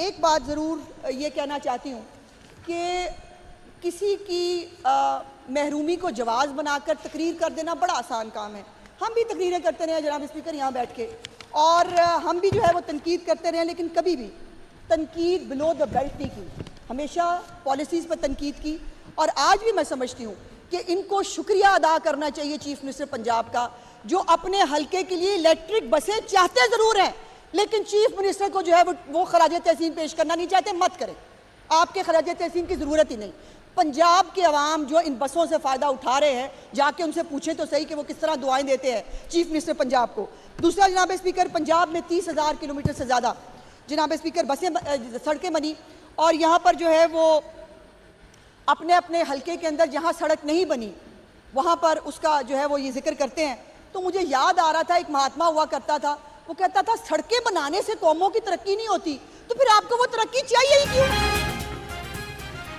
एक बात ज़रूर ये कहना चाहती हूँ कि किसी की महरूमी को जवाज़ बनाकर तकरीर कर देना बड़ा आसान काम है। हम भी तकरीरें करते रहे जनाब स्पीकर यहाँ बैठ के, और हम भी जो है वो तनकीद करते रहे, लेकिन कभी भी तनकीद बिलो द बेल्ट नहीं की, हमेशा पॉलिसीज़ पर तनकीद की। और आज भी मैं समझती हूँ कि इनको शुक्रिया अदा करना चाहिए चीफ मिनिस्टर पंजाब का, जो अपने हल्के के लिए इलेक्ट्रिक बसें चाहते ज़रूर हैं, लेकिन चीफ मिनिस्टर को जो है वो खराज तहसीन पेश करना नहीं चाहते। मत करें, आपके खराज तहसीन की ज़रूरत ही नहीं। पंजाब के अवाम जो इन बसों से फ़ायदा उठा रहे हैं, जाके उनसे पूछें तो सही कि वो किस तरह दुआएं देते हैं चीफ मिनिस्टर पंजाब को। दूसरा जनाब स्पीकर, पंजाब में 30,000 किलोमीटर से ज़्यादा जनाब स्पीकर बसें सड़कें बनी, और यहाँ पर जो है वो अपने अपने हल्के के अंदर जहाँ सड़क नहीं बनी वहाँ पर उसका जो है वो ये जिक्र करते हैं। तो मुझे याद आ रहा था, एक महात्मा हुआ करता था, वो कहता था सड़कें बनाने से कौमों की तरक्की नहीं होती, तो फिर आपको वो तरक्की चाहिए ही क्यों।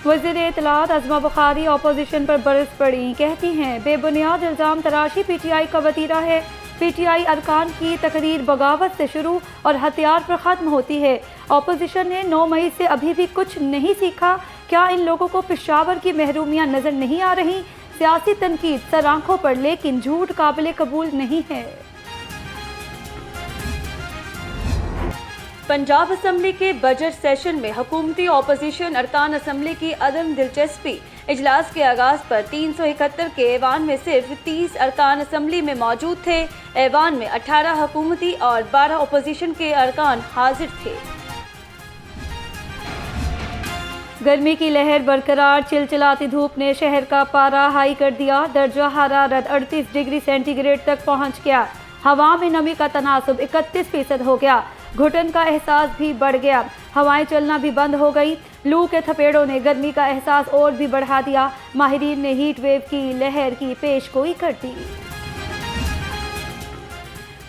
वज़ीर इत्तलात अज़मा बुखारी अपोजिशन पर बरस पड़ी, कहती हैं बेबुनियाद इल्ज़ाम तराशी पीटीआई का वतीरा है। पीटीआई अरकान की तकरीर बगावत से शुरू और हथियार पर ख़त्म होती है। अपोजिशन ने 9 मई से अभी भी कुछ नहीं सीखा। क्या इन लोगों को पेशावर की महरूमियाँ नज़र नहीं आ रही? सियासी तनकीद सर आंखों पर, लेकिन झूठ काबिल कबूल नहीं है। पंजाब असम्बली के बजट सेशन में हुकूमती अपोजिशन अरकान असम्बली की अदम दिलचस्पी। इजलास के आगाज़ पर 371 के ऐवान में सिर्फ 30 अरकान असम्बली में मौजूद थे। ऐवान में 18 हुकूमती और 12 अपोजिशन के अरकान हाजिर थे। गर्मी की लहर बरकरार, चिलचिलाती धूप ने शहर का पारा हाई कर दिया। दर्जा हरारत 38 डिग्री सेंटीग्रेड तक पहुंच गया। हवा में नमी का तनासुब 31% हो गया। घुटन का एहसास भी बढ़ गया। हवाएं चलना भी बंद हो गई। लू के थपेड़ों ने गर्मी का एहसास और भी बढ़ा दिया। माहिरीन ने हीट वेव की लहर की पेशगोई कर दी।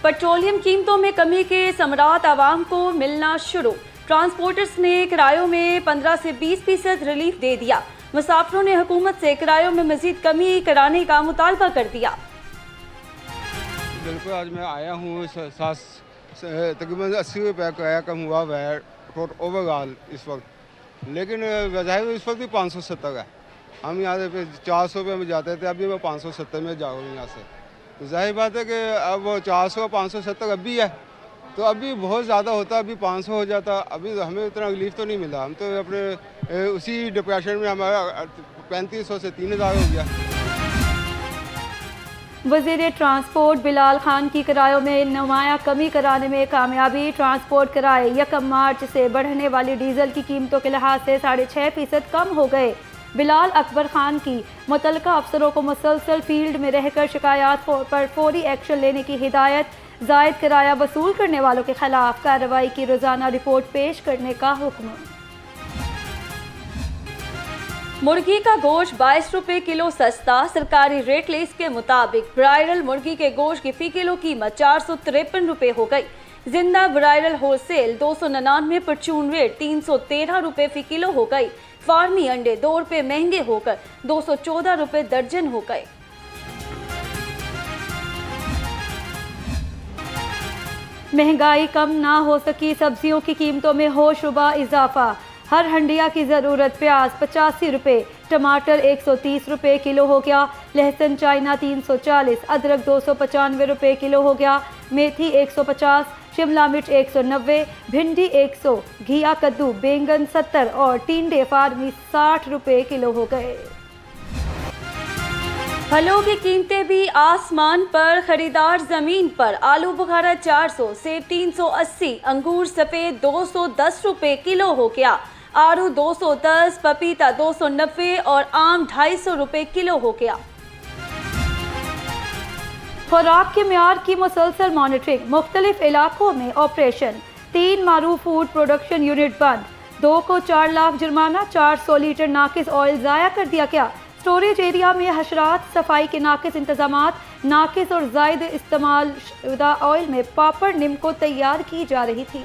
पेट्रोलियम कीमतों में कमी के समरात आवाम को मिलना शुरू। ट्रांसपोर्टर्स ने किरायों में 15 से 20% रिलीफ दे दिया। मुसाफिरों ने हुकूमत से किरायों में मजीद कमी कराने का मुतालबा कर दिया। बिल्कुल, आज मैं आया हूँ, तकरीबन 80 रुपये का कम हुआ है ओवरऑल इस वक्त, लेकिन वज़ाहिर इस वक्त भी 570 है। हम यहाँ से 400 रुपये में जाते थे, अभी मैं 570 में जाऊँ यहाँ से। तो जाहिर बात है कि अब वो 400 570 अभी है, तो अभी बहुत ज़्यादा होता, अभी 500 हो जाता। अभी हमें इतना रिलीफ तो नहीं मिला। हम तो अपने उसी डिप्रेशन में हमारा 3500 से 3000 हो गया। वज़ीर ट्रांसपोर्ट बिलाल खान की किरायों में नुमाया कमी कराने में कामयाबी। ट्रांसपोर्ट किराए 1 मार्च से बढ़ने वाली डीजल की कीमतों के लिहाज से 6.5% कम हो गए। बिलाल अकबर खान की मुतल्लिका अफसरों को मुसलसल फील्ड में रहकर शिकायत पर फौरी एक्शन लेने की हिदायत। जायद किराया वसूल करने वालों के खिलाफ कार्रवाई की रोजाना रिपोर्ट पेश करने का हुक्म। मुर्गी का गोश्त 22 रुपये किलो सस्ता। सरकारी रेट लिस्ट के मुताबिक ब्रायरल मुर्गी के गोश्त की फ़ी किलो कीमत 453 रुपये हो गई। जिंदा ब्रायरल होलसेल 299, परचून रेट 313 रुपये फ़ी किलो हो गई। फार्मी अंडे 2 रुपये महंगे होकर 214 रुपये दर्जन हो गए। महंगाई कम ना हो सकी, सब्जियों की कीमतों में होशरुबा इजाफा। हर हंडिया की ज़रूरत प्याज 85 रुपये, टमाटर 130 रुपये किलो हो गया। लहसुन चाइना 340, अदरक 295 रुपये किलो हो गया। मेथी 150, शिमला मिर्च 190, भिंडी 100, घिया कद्दू बैंगन 70 और टिंडे फार्मी 60 रुपये किलो हो गए। फलों की कीमतें भी आसमान पर, खरीदार जमीन पर। आलू बुखारा 400, सेब 380, अंगूर सफ़ेद 210 रुपये किलो हो गया। आड़ू 210, पपीता 290 और आम 250 रुपये किलो हो गया। खुराक के म्यार की मुसलसल मॉनिटरिंग, मुख्तलिफ इलाकों में ऑपरेशन। 3 मारूफ फूड प्रोडक्शन यूनिट बंद। 2 को 4 लाख जुर्माना। 400 लीटर नाकिस ऑयल ज़ाया कर दिया गया। स्टोरेज एरिया में हशरात, सफाई के नाकिस इंतजामात। नाकिस और जायद इस्तेमाल शुदा ऑयल में पापड़ निम्को तैयार की जा रही थी।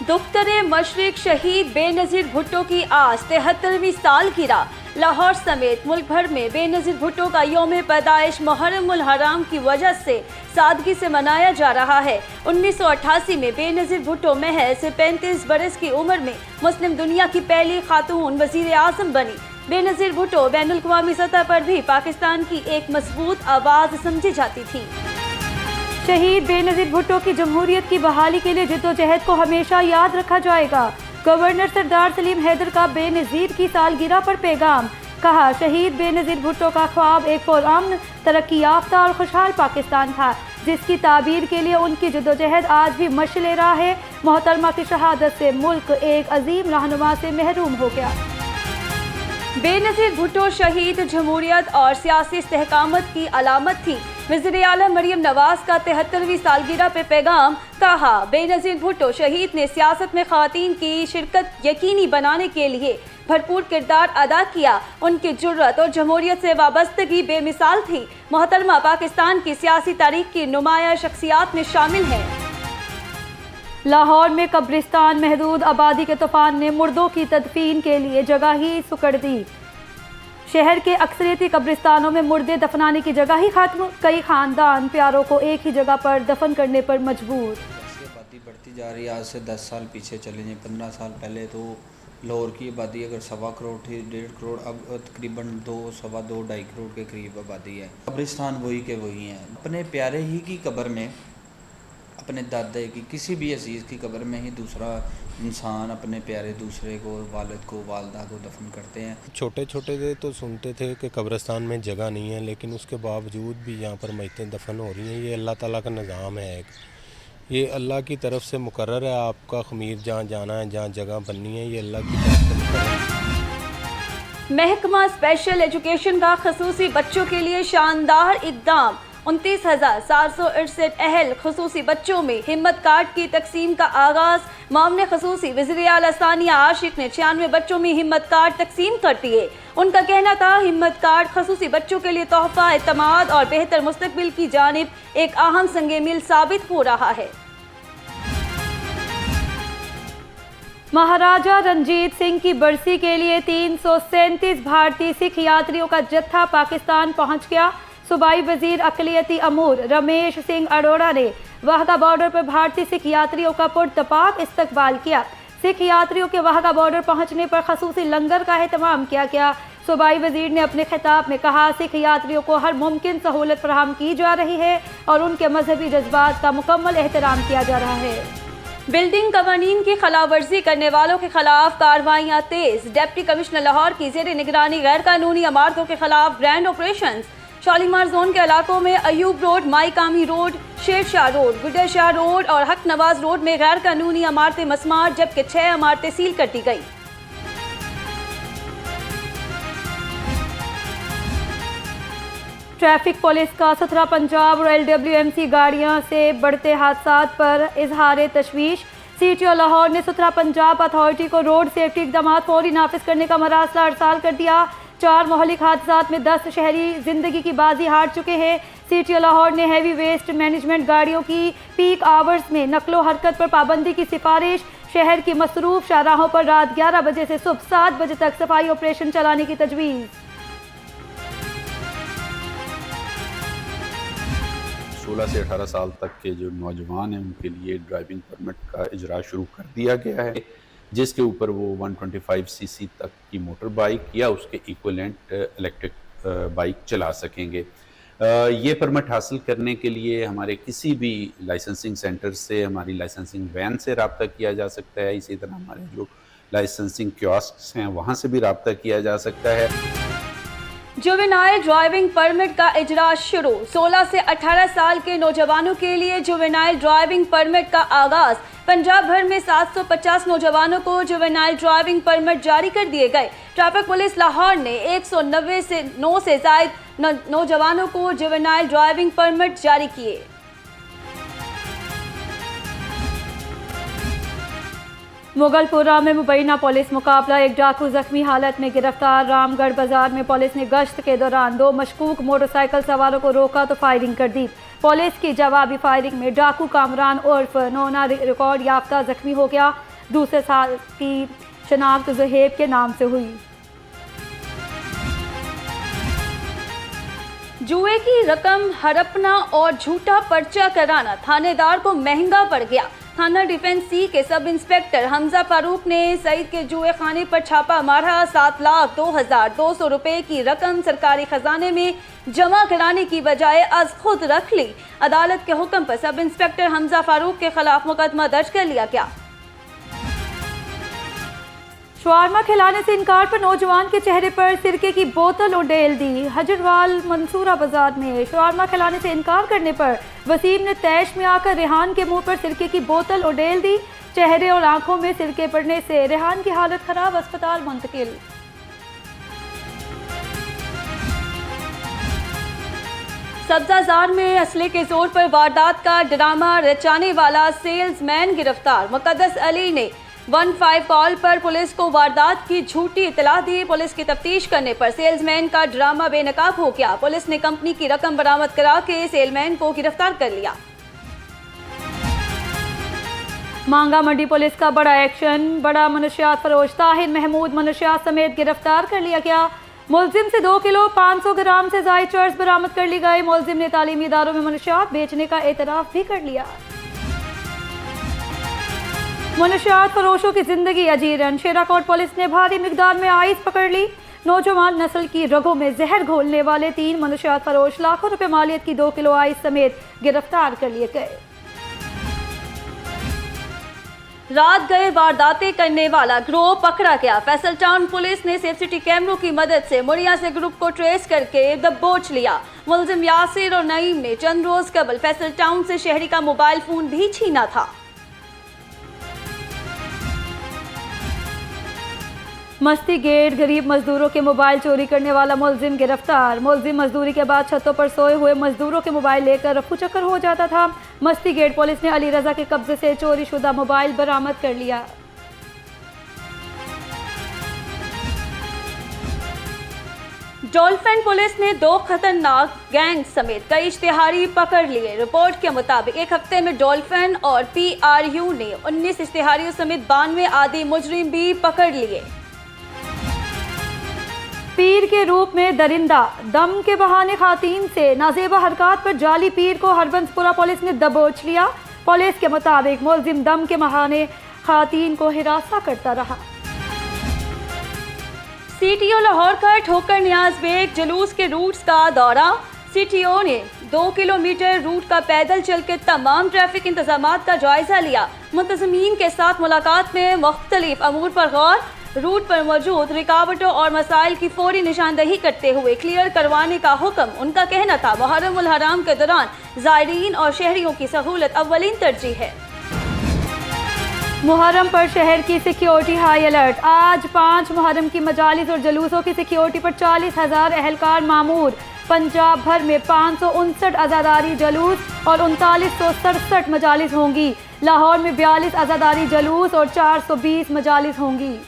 दुख्तरे मशरिक शहीद बेनज़ीर भुट्टो की आज 73वीं सालगिरह। लाहौर समेत मुल्क भर में बेनज़ीर भुट्टो का यौम पैदाइश मुहर्रम उल हराम की वजह से सादगी से मनाया जा रहा है। 1988 में बेनज़ीर भुट्टो महज 35 बरस की उम्र में मुस्लिम दुनिया की पहली खातून वज़ीर आज़म बनी। बेनज़ीर भुट्टो बैनुल अक़वामी सतह पर भी पाकिस्तान की एक मजबूत आवाज़ समझी जाती थी। शहीद बेनज़ीर भुट्टो की जमहूरियत की बहाली के लिए जद्दोजहद को हमेशा याद रखा जाएगा। गवर्नर सरदार सलीम हैदर का बेनज़ीर की सालगिरह पर पैगाम। कहा, शहीद बेनज़ीर भुट्टो का ख्वाब एक पुरअमन, तरक्की याफ्ता और खुशहाल पाकिस्तान था, जिसकी ताबीर के लिए उनकी जद्दोजहद आज भी मशअल राह है। मोहतरमा की शहादत से मुल्क एक अजीम रहनुमा से महरूम हो गया। बेनज़ीर भुट्टो शहीद जमहूरियत और सियासी इस्तेहकामत की अलामत थी। वज़ीर आला मरियम नवाज का 73वीं सालगिरह पे पैगाम। कहा, बेनज़ीर भुट्टो शहीद ने सियासत में ख़वातीन की शिरकत यकीनी बनाने के लिए भरपूर किरदार अदा किया। उनकी जुर्रत और जमहूरियत से वाबस्तगी बेमिसाल थी। मोहतरमा पाकिस्तान की सियासी तारीख की नुमाया शख्सियात में शामिल है। लाहौर में कब्रिस्तान महदूद आबादी के तूफान ने मुर्दों की तदफीन के लिए जगह ही सुकड़ दी। शहर के अक्सरियती कब्रिस्तानों में मुर्दे दफनाने की जगह ही खत्म। कई खानदान प्यारों को एक ही जगह पर दफन करने पर मजबूर। जैसे आबादी बढ़ती जा रही है, आज से 10 साल पीछे चले जाएं, 15 साल पहले तो लाहौर की आबादी अगर 1.25 करोड़ थी, 1.5 करोड़, अब तकरीबन 2, 2.25, 2.5 करोड़ के करीब आबादी है। कब्रिस्तान वही के वही हैं। अपने प्यारे ही की कब्र में, अपने दादे की, किसी भी अजीज़ की कब्र में ही दूसरा इंसान अपने प्यारे दूसरे को, वालिद को, वालदा को दफन करते हैं। छोटे छोटे थे तो सुनते थे कि कब्रिस्तान में जगह नहीं है, लेकिन उसके बावजूद भी यहाँ पर मैयतें दफन हो रही हैं। ये अल्लाह ताला का निज़ाम है, ये अल्लाह की तरफ से मुकर्रर है। आपका ख़मीर जहाँ जाना है, जहाँ जगह बननी है, ये अल्लाह की तरफ से मुकर्रर है। महकमा स्पेशल एजुकेशन का खसूसी बच्चों के लिए शानदार इक़दाम। 29,768 अहल खसूसी बच्चों में हिम्मत कार्ड की तकसीम का आगाज़। मामले खसूसी वज़ीर आला सानिया आशिक ने 96 बच्चों में हिम्मत कार्ड तकसीम कर दिए। उनका कहना था, हिम्मत कार्ड खसूसी बच्चों के लिए तोहफ़ा, एतमाद और बेहतर मुस्तकबिल की जानिब एक अहम संगे मिल साबित हो रहा है। महाराजा रंजीत सिंह की बरसी के लिए 337 भारतीय सिख यात्रियों का जत्था पाकिस्तान पहुंच गया। सूबाई वजीर अक़लियती अमूर रमेश सिंह अरोड़ा ने वाहगा बॉर्डर पर भारतीय सिख यात्रियों का पुरतपाक इस्तकबाल किया। सिख यात्रियों के वाहगा बॉर्डर पहुंचने पर खसूसी लंगर का एहतमाम किया गया। सूबाई वजीर ने अपने खिताब में कहा, सिख यात्रियों को हर मुमकिन सहूलत फराहम की जा रही है और उनके मजहबी जज्बात का मुकम्मल एहतराम किया जा रहा है। बिल्डिंग कवानीन की खिलाफवर्जी करने वालों के खिलाफ कार्रवाइयाँ तेज। डिप्टी कमिश्नर लाहौर की जेर निगरानी गैर कानूनी इमारतों के खिलाफ ग्रैंड ऑपरेशन। शालीमार जोन के इलाकों में Ayub road, माईकामी road, Sher Shah road, Gudur Shah road और हक नवाज रोड में गैर कानूनी इमारतें मसमार, जबकि 6 इमारतें सील कर दी गई। ट्रैफिक पुलिस का सुथरा पंजाब और LWMC गाड़ियों से बढ़ते हादसात पर इजहार तशवीश। CTO लाहौर ने सुथरा पंजाब अथॉरिटी को रोड सेफ्टी इक़दाम फौरी नाफिज करने का मरासला अरसाल कर दिया। 4 मोहलिक हादसात में 10 शहरी जिंदगी की बाजी हार चुके हैं। CTO लाहौर ने हैवी वेस्ट मैनेजमेंट गाड़ियों की पीक आवर्स में नकलो हरकत पर पाबंदी की सिफारिश। शहर की मसरूफ शाहराहों पर रात 11 बजे से सुबह 7 बजे तक सफाई ऑपरेशन चलाने की तजवीज़। 16 से 18 साल तक के जो नौजवान हैं उनके लिए ड्राइविंग परमिट का इजरा शुरू कर दिया गया है, जिसके ऊपर वो 125 सीसी तक की मोटर बाइक या उसके इक्विवेलेंट इलेक्ट्रिक बाइक चला सकेंगे। ये परमिट हासिल करने के लिए हमारे किसी भी लाइसेंसिंग सेंटर से, हमारी लाइसेंसिंग वैन से रब्ता किया जा सकता है। इसी तरह हमारे जो लाइसेंसिंग कियोस्क्स हैं वहाँ से भी रब्ता किया जा सकता है। जुवेनाइल ड्राइविंग परमिट का इजरा शुरू। 16 से 18 साल के नौजवानों के लिए जुवेनाइल ड्राइविंग परमिट का आगाज। पंजाब भर में 750 नौजवानों को जुवेनाइल ड्राइविंग परमिट जारी कर दिए गए। ट्रैफिक पुलिस लाहौर ने 109 से ज़ायद नौजवानों को जुवेनाइल ड्राइविंग परमिट जारी किए। मुगलपुरा में मुबैना पुलिस मुकाबला, एक डाकू जख्मी हालत में गिरफ्तार। रामगढ़ बाजार में पुलिस ने गश्त के दौरान 2 मशकूक मोटरसाइकिल सवारों को रोका तो फायरिंग कर दी। पुलिस की जवाबी फायरिंग में डाकू कामरान उर्फ नोना रिकॉर्ड याफ्ता जख्मी हो गया। दूसरे साल की शनाख्त ज़ुहेब के नाम से हुई। जुए की रकम हड़पना और झूठा पर्चा कराना थानेदार को महंगा पड़ गया। थाना डिफेंस सी के सब इंस्पेक्टर हमजा फारूक ने सईद के जुए खाने पर छापा मारा। 7,02,200 रुपए की रकम सरकारी खजाने में जमा कराने की बजाय आज खुद रख ली। अदालत के हुक्म पर सब इंस्पेक्टर हमजा फारूक के खिलाफ मुकदमा दर्ज कर लिया गया। शवारमा खिलाने से इनकार पर नौजवान के चेहरे पर सिरके की बोतल उड़ेल दी। हजरवाल मंसूरा बाजार में शवारमा खिलाने से इनकार करने पर वसीम ने तैश में आकर रेहान के मुंह पर सिरके की बोतल उड़ेल दी। चेहरे और आंखों में सिरके पड़ने से रेहान की हालत खराब, अस्पताल मुंतकिल। सब्जाजार में असले के जोर पर वारदात का ड्रामा रचाने वाला सेल्समैन गिरफ्तार। मुकद्दस अली ने 15 कॉल पर पुलिस को वारदात की झूठी इतला दी। पुलिस की तफ्तीश करने पर सेल्समैन का ड्रामा बेनकाब हो गया। पुलिस ने कंपनी की रकम बरामद करा के सेलमैन को गिरफ्तार कर लिया। मांगा मंडी पुलिस का बड़ा एक्शन। बड़ा मनशियात फरोश ताहिर महमूद मनशियात समेत गिरफ्तार कर लिया गया। मुलजिम से 2 किलो 500 ग्राम से ज़ायद चर्स बरामद कर ली गई। मुलजिम ने तालीमी इदारों में मनशियात बेचने का एतराफ़ भी कर लिया। मनशियात फरोशों की जिंदगी अजीरन। शेराकोट पुलिस ने भारी मिकदार में आइस पकड़ ली। नौजवान नस्ल की रगों में जहर घोलने वाले 3 मनशियात फरोश लाखों रुपए मालियत की 2 किलो आइस समेत गिरफ्तार कर लिए गए। रात गए वारदातें करने वाला गिरोह पकड़ा गया। फैसल टाउन पुलिस ने सेफ सिटी कैमरों की मदद से मुड़िया से ग्रुप को ट्रेस करके दबोच लिया। मुलजिम यासिर और नईम ने चंद रोज कबल फैसल टाउन से शहरी का मोबाइल फोन भी छीना था। मस्ती गेट गरीब मजदूरों के मोबाइल चोरी करने वाला मुलजिम गिरफ्तार। मुलजिम मजदूरी के बाद छतों पर सोए हुए मजदूरों के मोबाइल लेकर रफू चक्कर हो जाता था। मस्ती गेट पुलिस ने अली रजा के कब्जे से चोरी शुदा मोबाइल बरामद कर लिया। डॉल्फिन पुलिस ने 2 खतरनाक गैंग समेत कई इश्तिहारी पकड़ लिए। रिपोर्ट के मुताबिक एक हफ्ते में डॉल्फिन और PRU ने 19 इश्तिहारियों समेत 92 आदि मुजरिम भी पकड़ लिए। पीर के रूप में दरिंदा दम के बहाने खातीन से नाजेबा हरकत पर जाली पीर को हरबंसपुरा पुलिस ने दबोच लिया। पुलिस के मुताबिक मुलजिम दम के बहाने खातीन को हिरासा करता रहा। CTO लाहौर का ठोकर नियाज बेग जुलूस के रूट्स का दौरा। CTO ने 2 किलोमीटर रूट का पैदल चल के तमाम ट्रैफिक इंतजामात का जायजा लिया। मुंतज़मीन के साथ मुलाकात में मुख्तलिफ अमूर पर गौर। रूट पर मौजूद रुकावटों और मसाइल की फौरी निशानदही करते हुए क्लियर करवाने का हुक्म। उनका कहना था मुहर्रम उल हराम के दौरान ज़ायरीन और शहरियों की सहूलत अव्वलीन तरजीह है। मुहर्रम पर शहर की सिक्योरिटी हाई अलर्ट। आज 5 मुहर्रम की मजालिस और जलूसों की सिक्योरिटी पर 40,000 एहलकार मामूर। पंजाब भर में 559 आज़ादारी जलूस और 3967 मजालिस होंगी। लाहौर में 42 आज़ादारी जलूस और 420 मजालिस होंगी।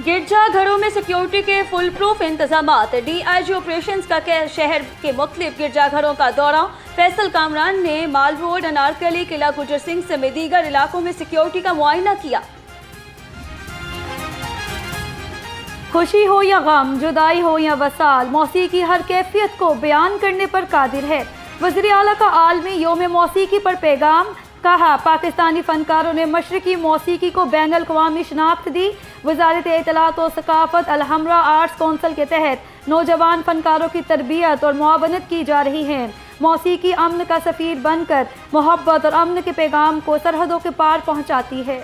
गिरजाघरों में सिक्योरिटी के फुल प्रूफ इंतजामात। DIG ऑपरेशंस का शहर के मुख्तलिफ गिरजाघरों का दौरा। फैसल कामरान ने माल रोड, अनारकली, किला गुजर सिंह समेत दीगर इलाकों में सिक्योरिटी का मुआयना किया। खुशी हो या गम, जुदाई हो या वसाल, मौसीकी हर कैफियत को बयान करने पर कादिर है। वज़ीर आला का आलमी योम मौसीकी पर पैगाम। कहा, पाकिस्तानी फनकारों ने मशरकी मौसीकी को बैन अल-अक़वामी शनाख्त दी। वज़ारत इत्तलात व सकाफ़त अल-हमरा आर्ट्स कौंसिल के तहत नौजवान फनकारों की तरबियत और मुआवनत की जा रही है। मौसीकी अमन का सफ़ीर बनकर मोहब्बत और अमन के पैगाम को सरहदों के पार पहुँचाती है।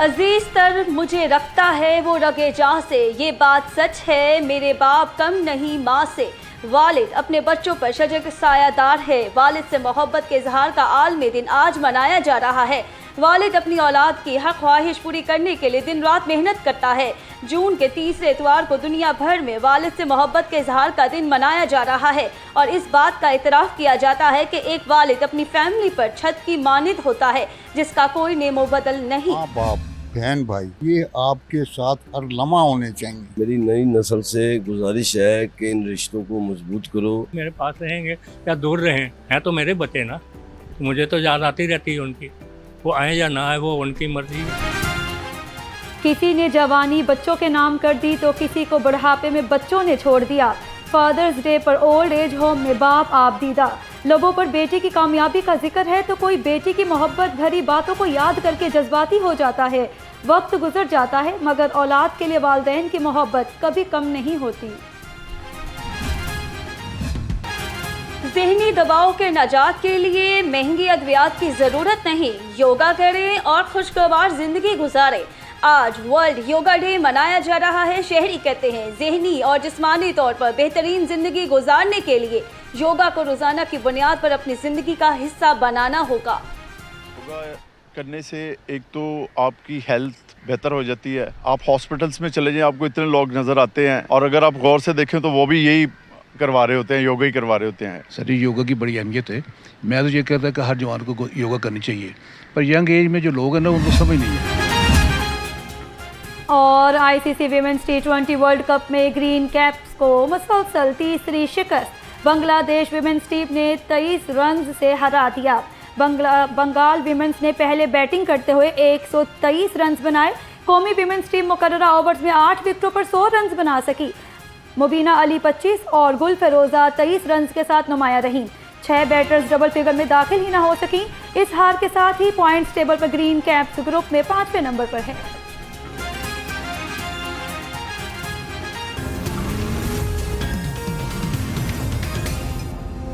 अजीज तर मुझे रखता है वो रगे जाँ से, ये बात सच है मेरे बाप कम नहीं माँ से। वालिद अपने बच्चों पर शजर के सायादार है। वालिद से मोहब्बत के इजहार का आलमी दिन आज मनाया जा रहा है। वालिद अपनी औलाद की हक ख्वाहिश पूरी करने के लिए दिन रात मेहनत करता है। जून के 30 इतवार को दुनिया भर में वालिद से मोहब्बत के इजहार का दिन मनाया जा रहा है और इस बात का इतराफ़ किया जाता है कि एक वालिद अपनी फैमिली पर छत की मानिद होता है जिसका कोई नेमो बदल नहीं। बहन भाई ये आपके साथ हर लम्हा होने चाहिए। मेरी नई नस्ल से गुजारिश है कि इन रिश्तों को मजबूत करो। मेरे पास रहेंगे या दूर रहें, हैं तो मेरे बच्चे ना, मुझे तो याद आती रहती है उनकी। वो आए या ना आए वो उनकी मर्जी। किसी ने जवानी बच्चों के नाम कर दी तो किसी को बुढ़ापे में बच्चों ने छोड़ दिया। फादर्स डे पर ओल्ड एज होम में बाप आप दीदा। लोगों पर बेटी की कामयाबी का जिक्र है तो कोई बेटी की मोहब्बत भरी बातों को याद करके जज्बाती हो जाता है। वक्त गुजर जाता है मगर औलाद के लिए वालिदैन की मोहब्बत कभी कम नहीं होती। ज़हनी दबाव के निजात के लिए महंगी अद्वियात की ज़रूरत नहीं, योगा करें और खुशगवार ज़िंदगी गुजारें। आज वर्ल्ड योगा डे मनाया जा रहा है। शहरी कहते हैं ज़हनी और जिस्मानी तौर पर बेहतरीन ज़िंदगी गुजारने के लिए योगा को रोज़ाना की बुनियाद पर अपनी ज़िंदगी का हिस्सा बनाना होगा। योगा करने से एक तो आपकी हेल्थ बेहतर हो जाती है। आप हॉस्पिटल्स में चले जाएं, आपको इतने लोग नज़र आते हैं और अगर आप गौर से देखें तो वो भी यही करवा रहे होते हैं, योगा ही करवा रहे होते हैं। सर ये योगा की बड़ी अहमियत है। मैं तो ये कहता कि हर जवान को योगा करनी चाहिए, पर यंग एज में जो लोग हैं ना उनको समझ नहीं है। और आईसीसी विमेंस टी20 वर्ल्ड कप में ग्रीन कैप्स को मुसलसल तीसरी शिकस्त। बांग्लादेश विमेंस टीम ने 23 रन से हरा दिया। बंगाल विमेंस ने पहले बैटिंग करते हुए 123 रन बनाए। कौमी विमेंस टीम मुकर्ररा ओवर्स में 8 विकेटों पर 100 रन बना सकी। मुबीना अली 25 और गुल फरोजा 23 रन के साथ नुमाया रहीं। 6 बैटर्स डबल फिगर में दाखिल ही ना हो सकी। इस हार के साथ ही पॉइंट्स टेबल पर ग्रीन कैप्स ग्रुप में 5वें नंबर पर है।